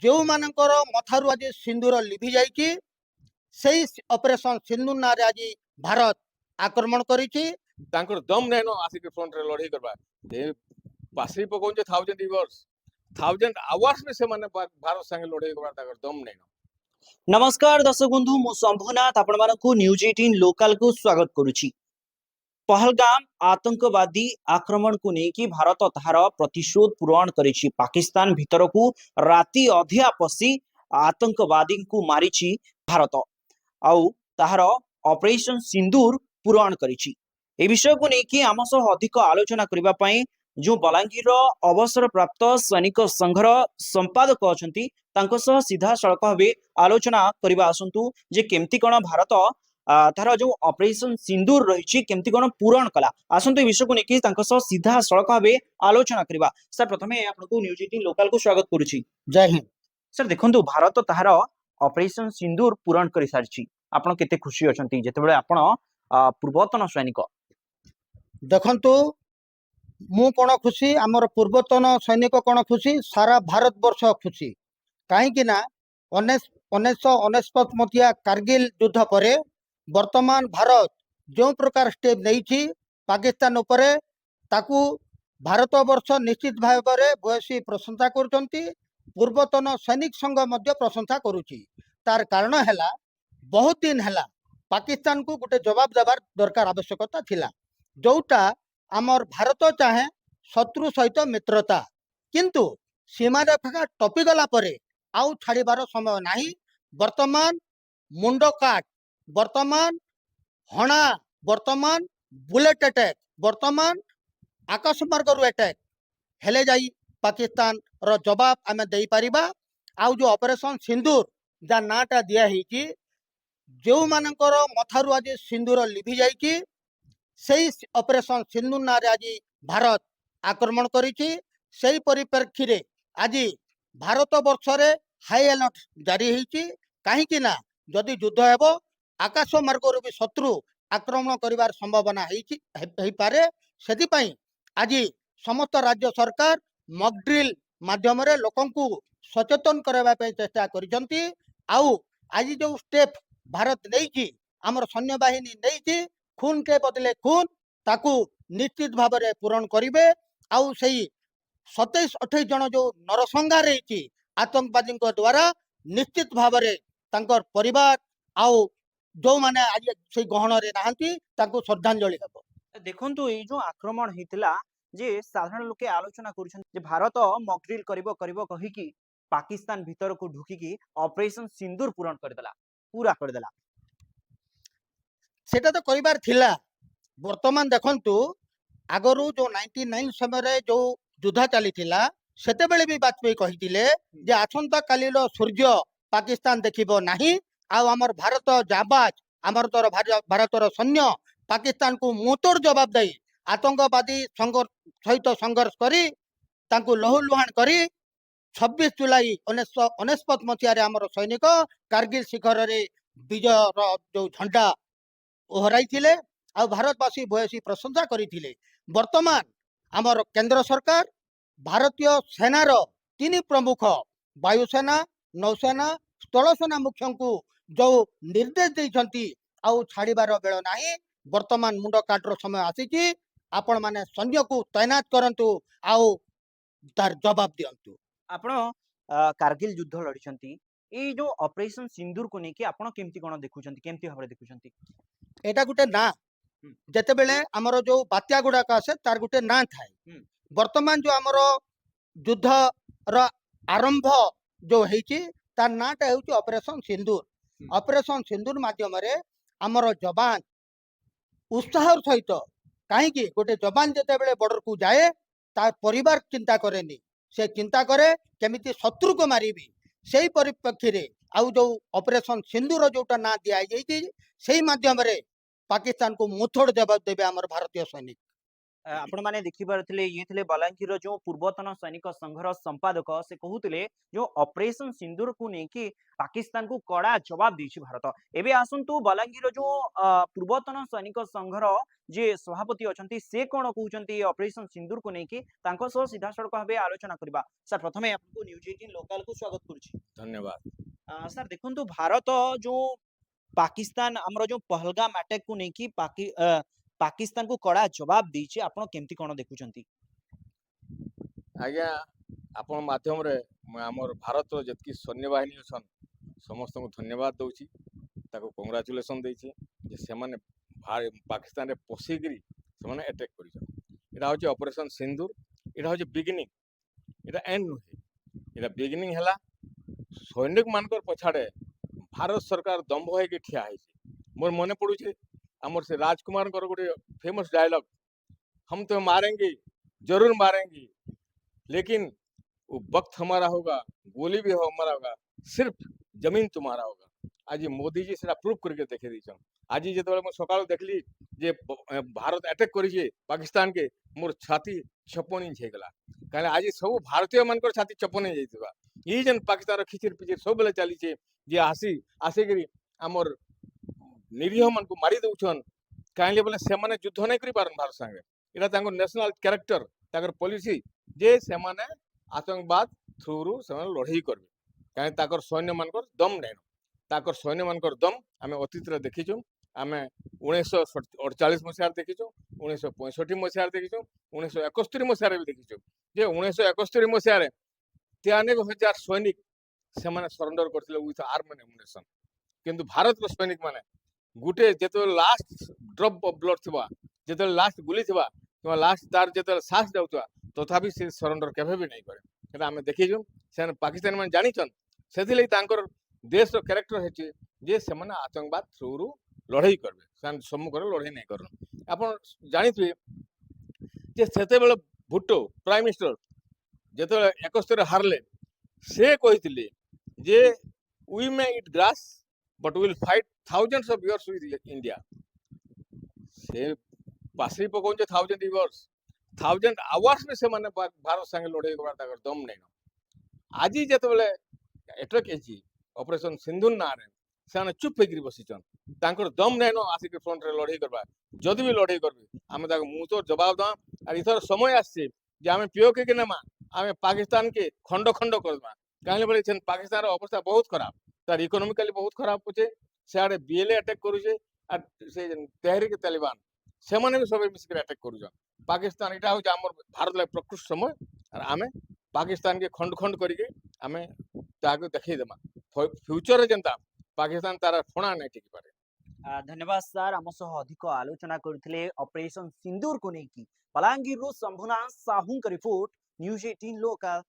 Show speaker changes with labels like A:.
A: जो मानकर मथारू आज सिंधुर लिभि जाइछि सेई ऑपरेशन सिंधु ना रे आज भारत आक्रमण करिछि।
B: तांकर दम नहीं नो आसिक फ्रंट रे लड़ाई करबा दे पासी पकोन जे 1000 इवर्स 1000 आवर्स में से माने भारत संगे लड़ाई करबा तांकर दम नहीं नो।
C: नमस्कार दर्शक बंधु मु शंभुनाथ आपण मानकु न्यूज 18 लोकल को स्वागत करुछि। पहलगाम आतंकवादी आक्रमण को लेकिन भारत तार प्रतिशोध पूरण करिछि। पाकिस्तान भीतर को राति अधिया पसी आतंकवादी को मारिछि भारत आउ तार ऑपरेशन सिंदूर पूरण करिछि। ए विषय को लेकिन आम सह अधिक आलोचना करबा पई जो बलांगीर अवसर प्राप्त सैनिक संघर संपादक अछंती तांको सह सीधा सड़क भावे आलोचना करबा आसंतु जे केमती कोन भारत तार जो ऑपरेशन सिंदूर रही केमती कोन पूरण कला आसंतु विषय को लेकिन तांको सह सीधा सड़क भावे आलोचना करबा। सर प्रथमे आपनको न्यूज 18 लोकल को स्वागत करूछि।
A: जय हिंद।
C: सर देखंतु भारत तार ऑपरेशन सिंदूर पूरण करि सारछि आपण केते खुशी अछंती जेतेबेले आपण पूर्वतन सैनिक
A: देखंतु मु कोन खुशी आमर पूर्वतन सैनिक कोन खुशी सारा भारत वर्ष खुशी कहीं ना 1969 मथिया कारगिल युद्ध पर वर्तमान भारत जो प्रकार स्टेप नहीं पाकिस्तान उपरे ताकू भारत वर्ष निश्चित भाव में भूयसी प्रशंसा करुचंती। पूर्वतन सैनिक संघ मध्य प्रशंसा करुची। तार कारण है बहुत दिन है पाकिस्तान को गोटे जवाब देवार दरकार आवश्यकता थिला जोटा आमर भारत चाहे शत्रु सहित मित्रता किंतु सीमा रेखा टपी गला परे आउ छाड़बार समय नहीं। वर्तमान मुंड काट वर्तमान हणा वर्तमान बुलेट अटैक वर्तमान आकाश मार्ग अटैक हेले जाई पाकिस्तान रो जवाब आमे देई परिबा। आउ जो ऑपरेशन सिंदूर जा नाटा दिया ही जो मानकर मथारू आज सिंदूर लिभि जाइछि सेई ऑपरेशन सिंधु ना रे आज भारत आक्रमण करिछि। सेई परिप्रेक्षी रे आज भारत वर्ष रे हाई अलर्ट जारी होइछि कहीं ना जदि युद्ध हेबो आकाश मार्ग भी शत्रु आक्रमण करिवार संभावना हेइ पारे। सेति पई आज समस्त राज्य सरकार मॉक ड्रिल माध्यम रे लोकंकु सचेतन करबा पे चेष्टा करिसंती। आउ आज जो स्टेप भारत नेइछि हमर सैन्य बाहिनी नेइछि खून के बदले खून ताकू निश्चित भाव में पूरण करेंगे। आउ से 27-28 जन जो नरसंहार रही आतंकवादी द्वारा निश्चित भाव में परिवार आउ जो माने आज से गहन रे नहांती ताकू श्रद्धांजलि हेबो।
C: देखंतु ए जो आक्रमण हितला जे साधारण लोके आलोचना करूछन जे भारत मॉक ड्रिल करिवो कहि कि पाकिस्तान भीतर को ढुकी की ऑपरेशन सिंदूर पूरण कर देला पूरा कर देला
A: सेटा तो करिबार थिला। वर्तमान देखंतु आगरू जो 99 समय जो युद्ध चली सेते बेले भी वाजपेयी कहिथिले जे आसंता कालीलो सूर्य पाकिस्तान देखिबो नाही आ हमर भारत जाबाज हमर तोर भारतर सैन्य पाकिस्तान को मुतोड़ जवाब दे आतंकवादी सहित संघर्ष करी तांको लहुलुहान करी 26 जुलाई 1969 मसीह आमर सैनिक कारगिल शिखर रे विजय जो झंडा ओहराई थिले आ भारतवासी भयसी प्रशंसा करथिले। वर्तमान आमर केंद्र सरकार भारतीय सेनार 3 प्रमुख वायुसेना नौसेना स्थलसेना मुख्य को जो निर्देश देइछंती आउ छाड़बार बेल नाही। वर्तमान मुंड काटर समय आसीची आपण माने सैन्य को तैनात करंतु आउ तार जवाब दियंतु।
C: आपण कारगिल युद्ध लड़िछंती ए जो ऑपरेशन सिंदूर को नेकी आपण केमती कोन देखुछंती केमती भाबरे देखुछंती
A: एटा गुटे ना जेते बेले हमर जो बात्या गुडा का आसे तार गुटे ना थाए। वर्तमान जो हमर युद्ध र आरंभ जो हेची तार नाटा हेउची ऑपरेशन सिंदूर। ऑपरेशन सिंदूर माध्यम रे हमर जवान उत्साह सहित कहीं गोटे जवान जेते बेले बॉर्डर को जाए तार परिवार चिंता करेनी से चिंता करे केमिति शत्रु को मारिबी सेही परिप्रेक्षी रे आउ जो ऑपरेशन सिंदूर जोटा ना दिया जाइछि सेही माध्यम रे पाकिस्तान को मुथोड़ जवाब देबे हमर भारतीय सैनिक।
C: आपण माने देखि पारथिले ये थिले बलांगीर जो पूर्वतन सैनिक संघर संपादक से कहूतिले जो ऑपरेशन सिंदूर को नेकी पाकिस्तान को कड़ा जवाब देछि भारत। एबे आसंतु बलांगीर जो पूर्वतन सैनिक संघर जे सभापति अछंती से कोन कहउचंती ऑपरेशन सिंदूर को नेकी तांको सह सीधा सड़क भाबे आलोचना करबा। सर प्रथमे आपको न्यूज 18 लोकल को स्वागत करूछि।
B: धन्यवाद।
C: सर देखंतु भारत जो पाकिस्तान हमरो जो पहलगाम अटैक को नेकी पाकिस्तान को कड़ा जवाब देछि आपण केमती कोन देखुचंती।
B: आज्ञा आपण माध्यम रे हमर भारत जतकी सैन्य बाहिनी अछन समस्त को धन्यवाद दउछि ताको कांग्रेचुलेशन देछि जे से माने पाकिस्तान रे पसिगिरी से माने अटैक करिछन। एटा होछि ऑपरेशन सिंदूर, एटा होछि बिगिनिंग, एटा एंड नुहे। एटा बिगिनिंग हला सैनिक मानकर पछाड़े भारत सरकार दम्भ होके ठिया है। मोर मने पड़ुछे हमर से राजकुमार गोटे फेमस डायलॉग, हम तो मारेंगे जरूर मारेंगे लेकिन वो वक्त हमारा होगा, गोली भी हमारा होगा, सिर्फ जमीन तुम्हारा होगा। आज मोदी जी से प्रूव करके देखे दीछन। आज जो सकाल देखली जे भारत अटैक करिए पाकिस्तान के, मोर छाती 56 इंच हेगला। कहले आज सब भारतीय मानकर छाती 56 इंच जाइतबा। ई जन पाकिस्तान खिचिर पिचिर सब बेले चली छे जे आसी हमर निरीह मन को मारी दउछन। कहले बोले से माने युद्ध नहीं करि पारन भारत संगे। एटा तांको नेशनल कैरेक्टर ताकर पॉलिसी जे से माने आतंकवाद थ्रू से लड़ाई करबे। कहीं ताकर सैन्य मानकर दम नहीं, ताकर सैन्य मानकर दम आम अतीत रे देखीचु। आम 1948 मसीह देखीचु, 1965 मसीह देखीचु, 1971 मसीह भी देखीचु जे 1971 मसीह 93,000 सैनिक से माने सरेंडर करथिले विथ आर्म एंड एमुनेशन। किंतु भारत रो सैनिक माने गुटे जेतो लास्ट ड्रॉप ऑफ ब्लड थिबा, जेतो लास्ट गुली थिबा, तो लास्ट तार जेतो सांस जाउतबा तथापि से सरेंडर केबे भी नहीं करे। एटा आम देखीचु। से पाकिस्तान माने जानिछन सेथिले तांकर देश रो कैरेक्टर हेछि जे से माने आतंकवाद थ्रू लड़ाई करबे, से सम्मुख लड़ाई नहीं करन। आपण जानिथि जे सेते बेले भुट्टो प्राइम मिनिस्टर जेतो 71 हारले से कहिथिले जे we may eat grass but will fight thousands of years with India. से पासी पकोंजे 1000 इयर्स 1000 आवर्स में से माने भारत संगे लड़ाई करबार ताकर दम नहीं। आज जेतो बेले अटैक हेछि ऑपरेशन सिंधु ना रे से चुप होकर बसीचन, तांकर दम नहीं न आसिक फ्रंट रे लड़ाई करबा। जदि भी लड़ाई करबे आम ताको मुंह तो जवाब दा। और इथर समय आछे जे आम पियो के नेमा आम पाकिस्तान के खंड खंड करबा। कहले बोले छन पाकिस्तान रो अवस्था बहुत खराब, तार इकोनॉमिकली बहुत खराब होचे। सियाड़े बीएलए अटैक करूचे और से तहरीक तालिबान से माने भी सब मिसकर अटैक करूछन। पाकिस्तान इटा हो हमर भारत ला प्रकृष्ट समय और आमे पाकिस्तान के खंड खंड करके आमे ताको देखै देमा फ्यूचर रे जनता पाकिस्तान तारा फणा नहीं टिकी पारे।
C: धन्यवाद सर आम सह अधिक आलोचना करथिले ऑपरेशन सिंदूर को नेकी। Balangir Shambhunath Sahu report news 18 local.